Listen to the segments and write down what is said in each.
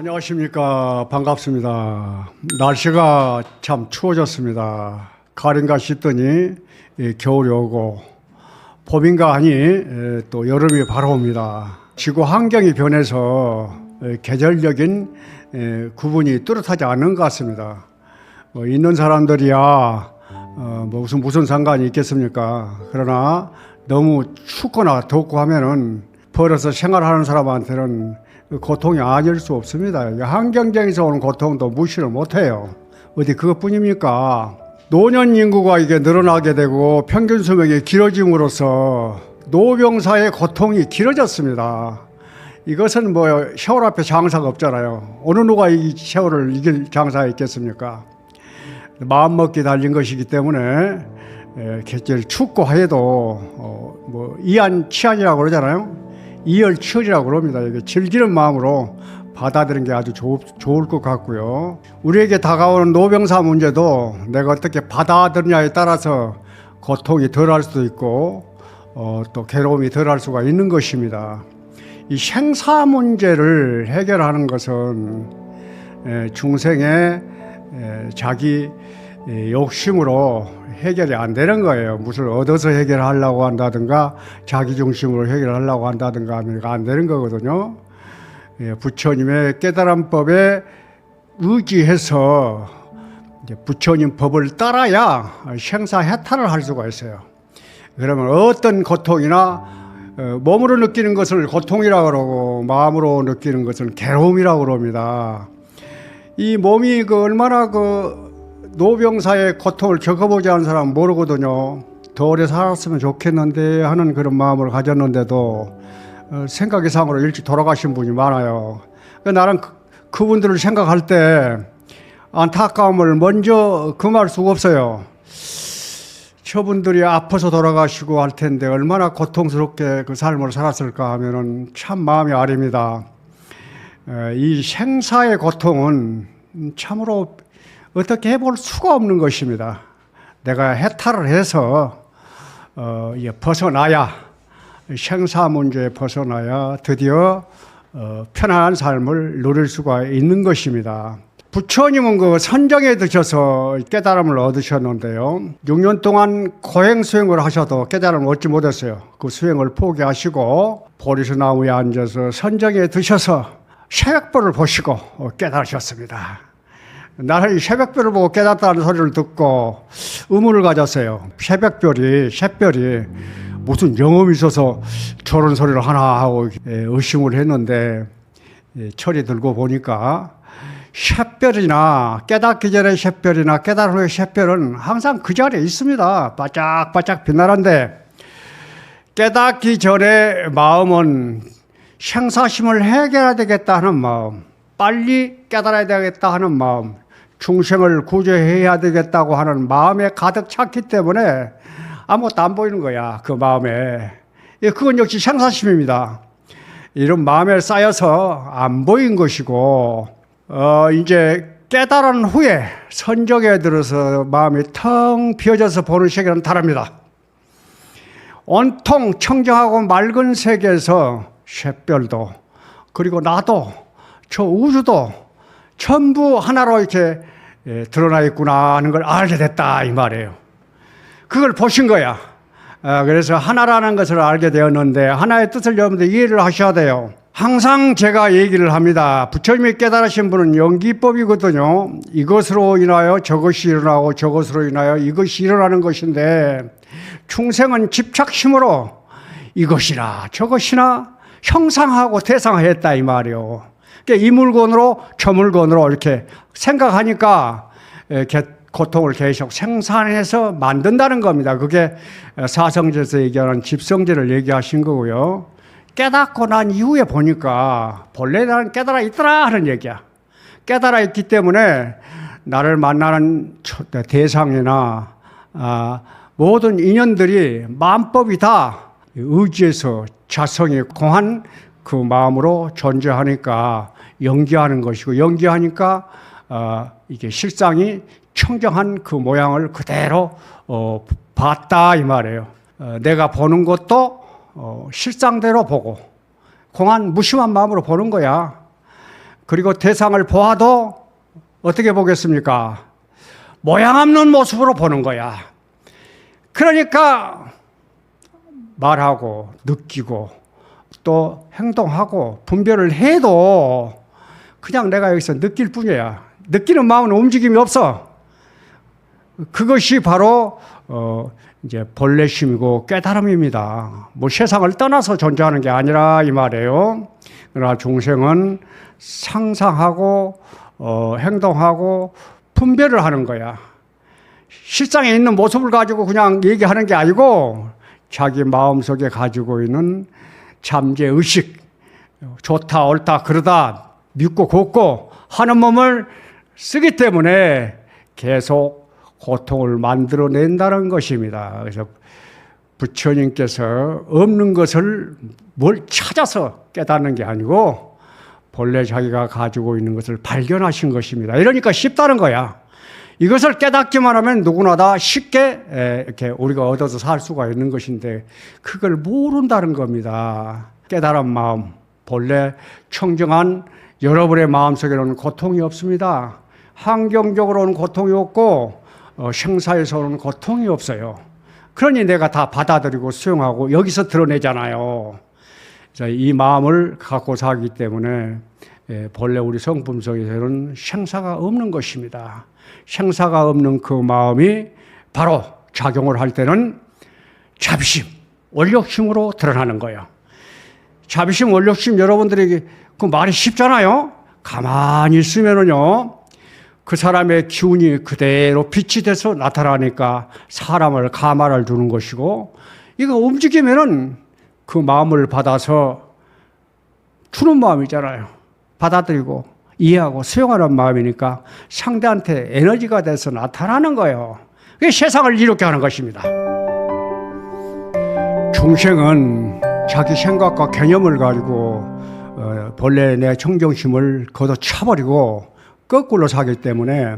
안녕하십니까. 반갑습니다. 날씨가 참 추워졌습니다. 가을인가 싶더니 겨울이 오고 봄인가 하니 또 여름이 바로 옵니다. 지구 환경이 변해서 계절적인 구분이 뚜렷하지 않은 것 같습니다. 있는 사람들이야 무슨 상관이 있겠습니까? 그러나 너무 춥거나 덥고 하면은 벌어서 생활하는 사람한테는 고통이 아닐 수 없습니다. 환경적에서 오는 고통도 무시를 못해요. 어디 그것뿐입니까? 노년 인구가 이게 늘어나게 되고 평균 수명이 길어짐으로써 노병사의 고통이 길어졌습니다. 이것은 세월 앞에 장사가 없잖아요. 어느 누가 이 세월을 이길 장사가 있겠습니까? 마음먹기 달린 것이기 때문에 계절 춥고 해도 이안치안이라고 그러잖아요. 이열치열이라고 그럽니다. 이게 즐기는 마음으로 받아들이는 게 아주 좋을 것 같고요. 우리에게 다가오는 노병사 문제도 내가 어떻게 받아들이냐에 따라서 고통이 덜할 수도 있고 또 괴로움이 덜할 수가 있는 것입니다. 이 생사 문제를 해결하는 것은 중생의 자기 욕심으로 해결이 안 되는 거예요. 무엇을 얻어서 해결하려고 한다든가 자기 중심으로 해결하려고 한다든가 하면 안 되는 거거든요. 부처님의 깨달음법에 의지해서 부처님 법을 따라야 생사해탈을 할 수가 있어요. 그러면 어떤 고통이나 몸으로 느끼는 것을 고통이라고 그러고 마음으로 느끼는 것은 괴로움이라고 그럽니다. 이 몸이 얼마나 노병사의 고통을 겪어보지 않은 사람은 모르거든요. 더 오래 살았으면 좋겠는데 하는 그런 마음을 가졌는데도 생각 이상으로 일찍 돌아가신 분이 많아요. 나는 그분들을 생각할 때 안타까움을 먼저 금할 수가 없어요. 저분들이 아파서 돌아가시고 할 텐데 얼마나 고통스럽게 그 삶을 살았을까 하면은 참 마음이 아립니다. 이 생사의 고통은 참으로 어떻게 해볼 수가 없는 것입니다. 내가 해탈을 해서 벗어나야, 생사 문제에 벗어나야 드디어 편안한 삶을 누릴 수가 있는 것입니다. 부처님은 선정에 드셔서 깨달음을 얻으셨는데요. 6년 동안 고행 수행을 하셔도 깨달음을 얻지 못했어요. 그 수행을 포기하시고 보리수나무에 앉아서 선정에 드셔서 새벽별을 보시고 깨달으셨습니다. 나는 새벽별을 보고 깨닫다는 소리를 듣고 의문을 가졌어요. 새별이 무슨 영험이 있어서 저런 소리를 하나 하고 의심을 했는데 철이 들고 보니까 샛별이나 깨닫기 전의 샛별이나 깨달은 후의 샛별은 항상 그 자리에 있습니다. 바짝바짝 빛나는데 깨닫기 전의 마음은 생사심을 해결해야 되겠다 하는 마음, 빨리 깨달아야 되겠다 하는 마음, 중생을 구제해야 되겠다고 하는 마음에 가득 찼기 때문에 아무것도 안 보이는 거야, 그 마음에. 그건 역시 생사심입니다. 이런 마음에 쌓여서 안 보인 것이고, 이제 깨달은 후에 선정에 들어서 마음이 텅 비어져서 보는 세계는 다릅니다. 온통 청정하고 맑은 세계에서 샛별도, 그리고 나도, 저 우주도 전부 하나로 이렇게 드러나 있구나 하는 걸 알게 됐다 이 말이에요. 그걸 보신 거야. 그래서 하나라는 것을 알게 되었는데 하나의 뜻을 여러분들 이해를 하셔야 돼요. 항상 제가 얘기를 합니다. 부처님이 깨달으신 분은 연기법이거든요. 이것으로 인하여 저것이 일어나고 저것으로 인하여 이것이 일어나는 것인데 중생은 집착심으로 이것이나 저것이나 형상하고 대상했다 이 말이에요. 이 물건으로 저 물건으로 이렇게 생각하니까 고통을 계속 생산해서 만든다는 겁니다. 그게 사성제에서 얘기하는 집성제를 얘기하신 거고요. 깨닫고 난 이후에 보니까 본래 나는 깨달아 있더라 하는 얘기야. 깨달아 있기 때문에 나를 만나는 대상이나 모든 인연들이 마음법이 다 의지에서 자성이 공한 그 마음으로 존재하니까 연기하는 것이고 연기하니까 이게 실상이 청정한 그 모양을 그대로 봤다 이 말이에요. 내가 보는 것도 실상대로 보고 공한 무심한 마음으로 보는 거야. 그리고 대상을 보아도 어떻게 보겠습니까? 모양 없는 모습으로 보는 거야. 그러니까 말하고 느끼고 또 행동하고 분별을 해도 그냥 내가 여기서 느낄 뿐이야. 느끼는 마음은 움직임이 없어. 그것이 바로 이제 본래심이고 깨달음입니다. 뭐 세상을 떠나서 존재하는 게 아니라 이 말이에요. 그러나 중생은 상상하고 행동하고 분별을 하는 거야. 실상에 있는 모습을 가지고 그냥 얘기하는 게 아니고 자기 마음속에 가지고 있는 잠재의식, 좋다 옳다 그러다 믿고 곱고 하는 몸을 쓰기 때문에 계속 고통을 만들어낸다는 것입니다. 그래서 부처님께서 없는 것을 뭘 찾아서 깨닫는 게 아니고 본래 자기가 가지고 있는 것을 발견하신 것입니다. 이러니까 쉽다는 거야. 이것을 깨닫기만 하면 누구나 다 쉽게 이렇게 우리가 얻어서 살 수가 있는 것인데 그걸 모른다는 겁니다. 깨달은 마음, 본래 청정한 여러분의 마음속에는 고통이 없습니다. 환경적으로는 고통이 없고 생사에서는 고통이 없어요. 그러니 내가 다 받아들이고 수용하고 여기서 드러내잖아요. 이 마음을 갖고 살기 때문에 본래 우리 성품 속에서는 생사가 없는 것입니다. 생사가 없는 그 마음이 바로 작용을 할 때는 자비심, 원력심으로 드러나는 거예요. 자비심, 원력심 여러분들에게 그 말이 쉽잖아요. 가만히 있으면은요, 그 사람의 기운이 그대로 빛이 돼서 나타나니까 사람을 감화를 주는 것이고, 이거 움직이면은 그 마음을 받아서 주는 마음이잖아요. 받아들이고 이해하고 수용하는 마음이니까 상대한테 에너지가 돼서 나타나는 거예요. 그게 세상을 이롭게 하는 것입니다. 중생은 자기 생각과 개념을 가지고 본래 내 청정심을 걷어차버리고 거꾸로 사기 때문에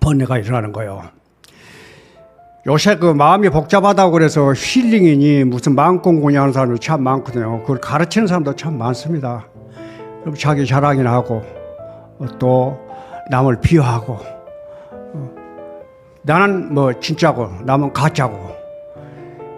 번뇌가 일어나는 거예요. 요새 그 마음이 복잡하다고 그래서 힐링이니 무슨 마음공부니 하는 사람이 참 많거든요. 그걸 가르치는 사람도 참 많습니다. 그럼 자기 자랑이나 하고 또 남을 비하하고 나는 뭐 진짜고 남은 가짜고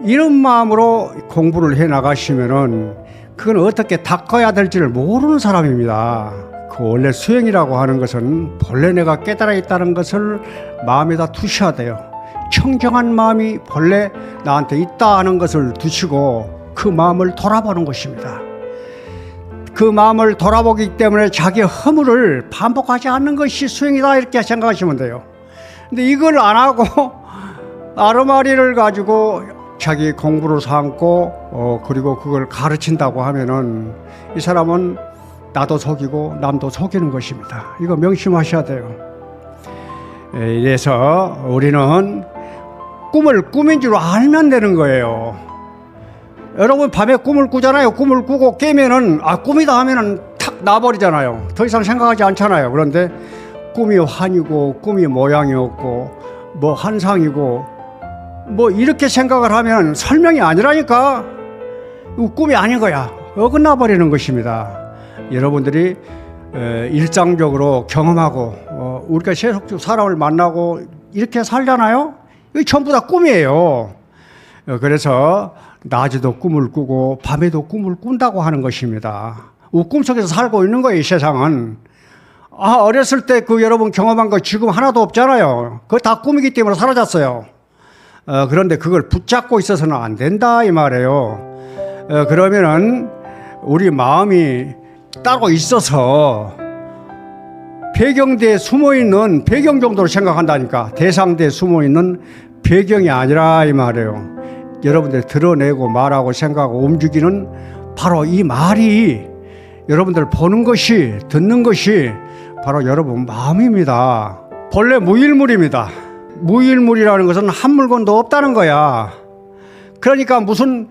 이런 마음으로 공부를 해 나가시면은 그건 어떻게 닦아야 될지를 모르는 사람입니다. 그 원래 수행이라고 하는 것은 본래 내가 깨달아 있다는 것을 마음에다 두셔야 돼요. 청정한 마음이 본래 나한테 있다 하는 것을 두시고 그 마음을 돌아보는 것입니다. 그 마음을 돌아보기 때문에 자기 허물을 반복하지 않는 것이 수행이다 이렇게 생각하시면 돼요. 근데 이걸 안 하고 아르마리를 가지고 자기 공부를 삼고 그리고 그걸 가르친다고 하면은 이 사람은 나도 속이고 남도 속이는 것입니다. 이거 명심하셔야 돼요. 이래서 우리는 꿈을 꿈인 줄 알면 되는 거예요. 여러분 밤에 꿈을 꾸잖아요. 꿈을 꾸고 깨면은 꿈이다 하면은 탁 나버리잖아요. 더 이상 생각하지 않잖아요. 그런데 꿈이 환이고 꿈이 모양이었고 뭐 환상이고 뭐 이렇게 생각을 하면 설명이 아니라니까. 꿈이 아닌 거야. 어긋나 버리는 것입니다. 여러분들이 일상적으로 경험하고 우리가 세속적 사람을 만나고 이렇게 살잖아요. 이게 전부 다 꿈이에요. 그래서 낮에도 꿈을 꾸고 밤에도 꿈을 꾼다고 하는 것입니다. 꿈속에서 살고 있는 거예요. 이 세상은. 어렸을 때 그 여러분 경험한 거 지금 하나도 없잖아요. 그거 다 꿈이기 때문에 사라졌어요. 그런데 그걸 붙잡고 있어서는 안 된다 이 말이에요. 그러면은 우리 마음이 따로 있어서 배경대에 숨어있는 배경 정도로 생각한다니까. 대상대에 숨어있는 배경이 아니라 이 말이에요. 여러분들 드러내고 말하고 생각하고 움직이는 바로 이 말이 여러분들 보는 것이 듣는 것이 바로 여러분 마음입니다. 본래 무일물입니다. 무일물이라는 것은 한 물건도 없다는 거야. 그러니까 무슨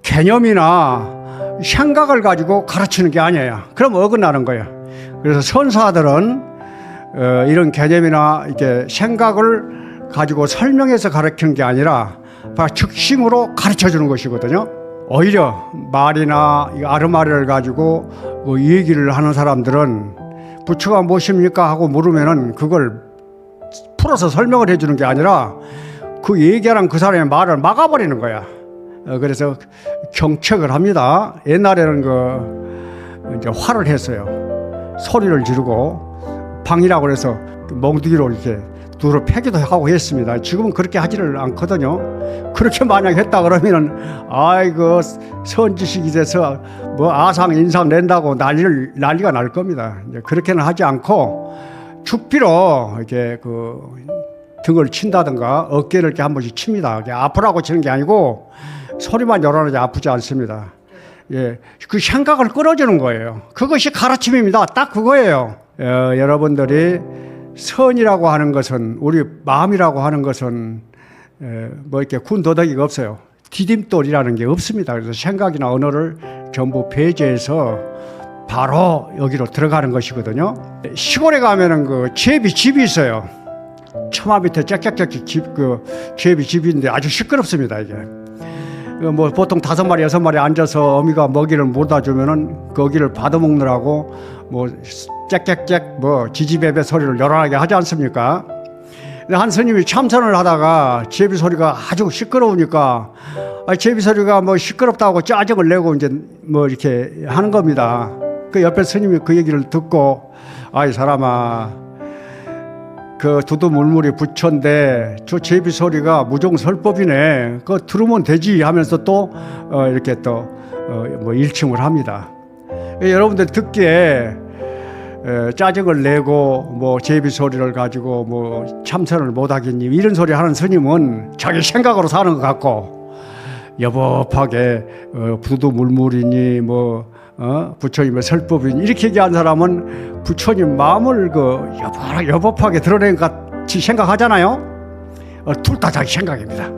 개념이나 생각을 가지고 가르치는 게 아니에요. 그럼 어긋나는 거예요. 그래서 선사들은 이런 개념이나 이렇게 생각을 가지고 설명해서 가르치는 게 아니라 바로 즉심으로 가르쳐 주는 것이거든요. 오히려 말이나 아르마리를 가지고 얘기를 하는 사람들은 부처가 무엇입니까? 하고 물으면은 그걸 풀어서 설명을 해주는 게 아니라 그 얘기하는 그 사람의 말을 막아버리는 거야. 그래서 경책을 합니다. 옛날에는 이제 화를 했어요. 소리를 지르고 방이라고 해서 멍둥이로 이렇게 둘을 패기도 하고 했습니다. 지금은 그렇게 하지를 않거든요. 그렇게 만약 했다 그러면은 아이고 선지식이 돼서 뭐 아상 인상 낸다고 난리가 날 겁니다. 이제 그렇게는 하지 않고 죽비로 이렇게 등을 친다든가 어깨를 이렇게 한 번씩 칩니다. 아프라고 치는 게 아니고 소리만 열어놔지 아프지 않습니다. 예, 그 생각을 끌어주는 거예요. 그것이 가르침입니다. 딱 그거예요. 여러분들이 선이라고 하는 것은, 우리 마음이라고 하는 것은 뭐 이렇게 군더더기가 없어요. 디딤돌이라는 게 없습니다. 그래서 생각이나 언어를 전부 배제해서 바로 여기로 들어가는 것이거든요. 시골에 가면은 집이 있어요. 처마 밑에 짝짝짝 집인데 아주 시끄럽습니다. 이게 뭐 보통 5마리 6마리 앉아서 어미가 먹이를 못다 주면은 거기를 받아먹느라고 뭐 짝짝짝 뭐 지지배배 소리를 요란하게 하지 않습니까? 근데 한 스님이 참선을 하다가 제비 소리가 아주 시끄러우니까 제비 소리가 뭐 시끄럽다고 짜증을 내고 이제 뭐 이렇게 하는 겁니다. 그 옆에 스님이 그 얘기를 듣고 아이 사람아, 그 두두물물이 부처인데 저 제비 소리가 무정설법이네. 그거 들으면 되지 하면서 또 이렇게 또 뭐 일침을 합니다. 여러분들 듣기에 짜증을 내고 뭐 제비 소리를 가지고 뭐 참선을 못하겠니 이런 소리 하는 스님은 자기 생각으로 사는 것 같고, 여법하게 두두물물이니 뭐 부처님의 설법이니 이렇게 얘기한 사람은 부처님 마음을 여법하게 드러낸 것 같이 생각하잖아요. 둘 다 자기 생각입니다.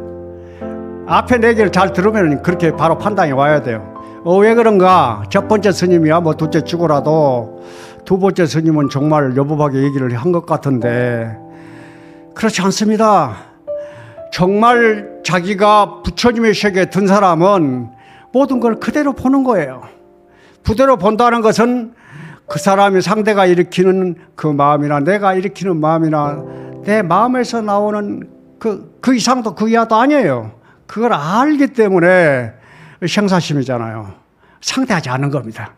앞에 네 개를 잘 들으면 그렇게 바로 판단이 와야 돼요. 왜 그런가? 첫 번째 스님이야 뭐 둘째 치고라도 두 번째 스님은 정말 여법하게 얘기를 한 것 같은데 그렇지 않습니다. 정말 자기가 부처님의 세계에 든 사람은 모든 걸 그대로 보는 거예요. 그대로 본다는 것은 그 사람이 상대가 일으키는 그 마음이나 내가 일으키는 마음이나 내 마음에서 나오는 그 이상도 그 이하도 아니에요. 그걸 알기 때문에 생사심이잖아요. 상대하지 않는 겁니다.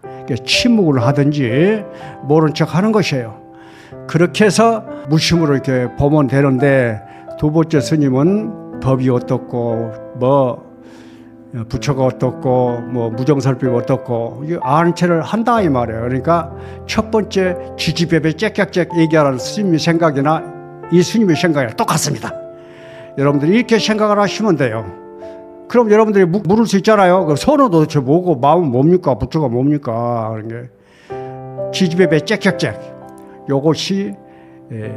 침묵을 하든지 모른 척 하는 것이에요. 그렇게 해서 무심으로 이렇게 보면 되는데, 두 번째 스님은 법이 어떻고 뭐 부처가 어떻고 뭐 무정설법이 어떻고 아는 채를 한다 이 말이에요. 그러니까 첫 번째 지지배배 짹짹짹 얘기하는 스님의 생각이나 이 스님의 생각이랑 똑같습니다. 여러분들이 이렇게 생각을 하시면 돼요. 그럼 여러분들이 물을 수 있잖아요. 그 선은 도대체 뭐고 마음은 뭡니까? 부처가 뭡니까? 그런 게 지지배배 짹짹짹 요것이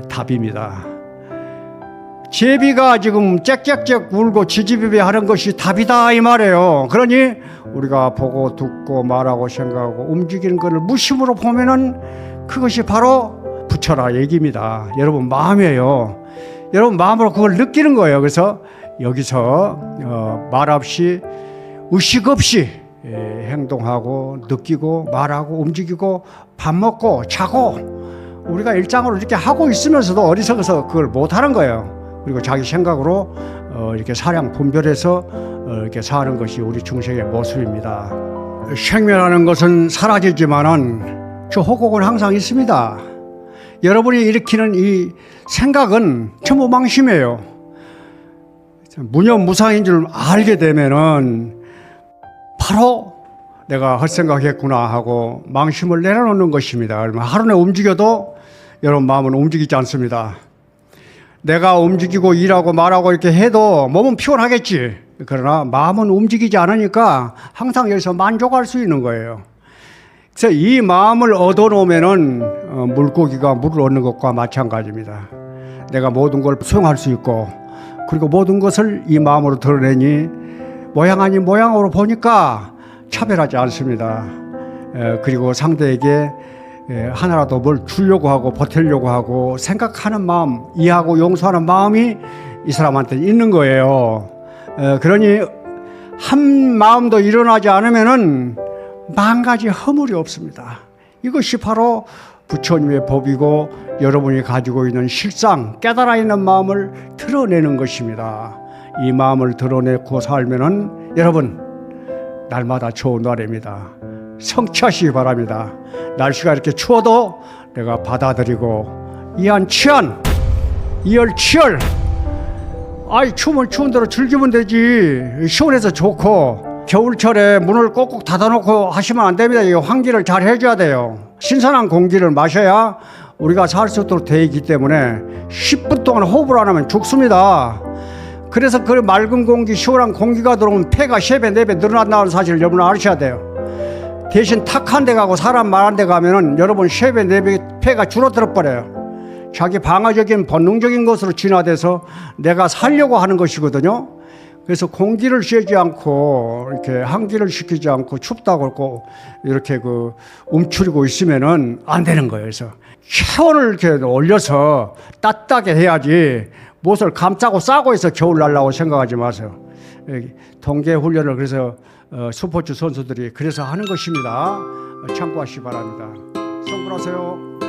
답입니다. 제비가 지금 짹짹짹 울고 지지배배 하는 것이 답이다 이 말이에요. 그러니 우리가 보고 듣고 말하고 생각하고 움직이는 것을 무심으로 보면은 그것이 바로 부처라 얘기입니다. 여러분 마음이에요. 여러분 마음으로 그걸 느끼는 거예요. 그래서 여기서 말 없이 의식 없이 행동하고 느끼고 말하고 움직이고 밥 먹고 자고 우리가 일상으로 이렇게 하고 있으면서도 어리석어서 그걸 못하는 거예요. 그리고 자기 생각으로 이렇게 사량 분별해서 이렇게 사는 것이 우리 중생의 모습입니다. 생멸하는 것은 사라지지만은 저 호곡은 항상 있습니다. 여러분이 일으키는 이 생각은 전부 망심이에요. 무념무상인 줄 알게 되면은 바로 내가 헛생각했구나 하고 망심을 내려놓는 것입니다. 하루에 움직여도 여러분 마음은 움직이지 않습니다. 내가 움직이고 일하고 말하고 이렇게 해도 몸은 피곤하겠지. 그러나 마음은 움직이지 않으니까 항상 여기서 만족할 수 있는 거예요. 그래서 이 마음을 얻어놓으면은 물고기가 물을 얻는 것과 마찬가지입니다. 내가 모든 걸 수용할 수 있고 그리고 모든 것을 이 마음으로 드러내니 모양 아닌 모양으로 보니까 차별하지 않습니다. 그리고 상대에게 하나라도 뭘 주려고 하고 보태려고 하고 생각하는 마음, 이해하고 용서하는 마음이 이 사람한테 있는 거예요. 그러니 한 마음도 일어나지 않으면은 만 가지 허물이 없습니다. 이것이 바로 부처님의 법이고 여러분이 가지고 있는 실상, 깨달아 있는 마음을 드러내는 것입니다. 이 마음을 드러내고 살면은 여러분 날마다 좋은 날입니다. 성취하시기 바랍니다. 날씨가 이렇게 추워도 내가 받아들이고 이한치한 이열치열, 아이 추우면 추운 대로 즐기면 되지. 시원해서 좋고. 겨울철에 문을 꼭꼭 닫아놓고 하시면 안 됩니다. 이 환기를 잘 해줘야 돼요. 신선한 공기를 마셔야 우리가 살 수 있도록 되어 있기 때문에 10분 동안 호흡을 안 하면 죽습니다. 그래서 그 맑은 공기, 시원한 공기가 들어오면 폐가 3배, 4배 늘어난다는 사실을 여러분 아셔야 돼요. 대신 탁한 데 가고 사람 많은 데 가면은 여러분 3배, 4배 폐가 줄어들어 버려요. 자기 방어적인 본능적인 것으로 진화돼서 내가 살려고 하는 것이거든요. 그래서 공기를 쐬지 않고 이렇게 환기를 시키지 않고 춥다고 그러고 이렇게 움츠리고 있으면은 안 되는 거예요. 그래서 체온을 이렇게 올려서 따뜻하게 해야지 못을 감싸고 싸고 해서 겨울 날라고 생각하지 마세요. 동계 훈련을 그래서 스포츠 선수들이 그래서 하는 것입니다. 참고하시기 바랍니다. 성불하세요.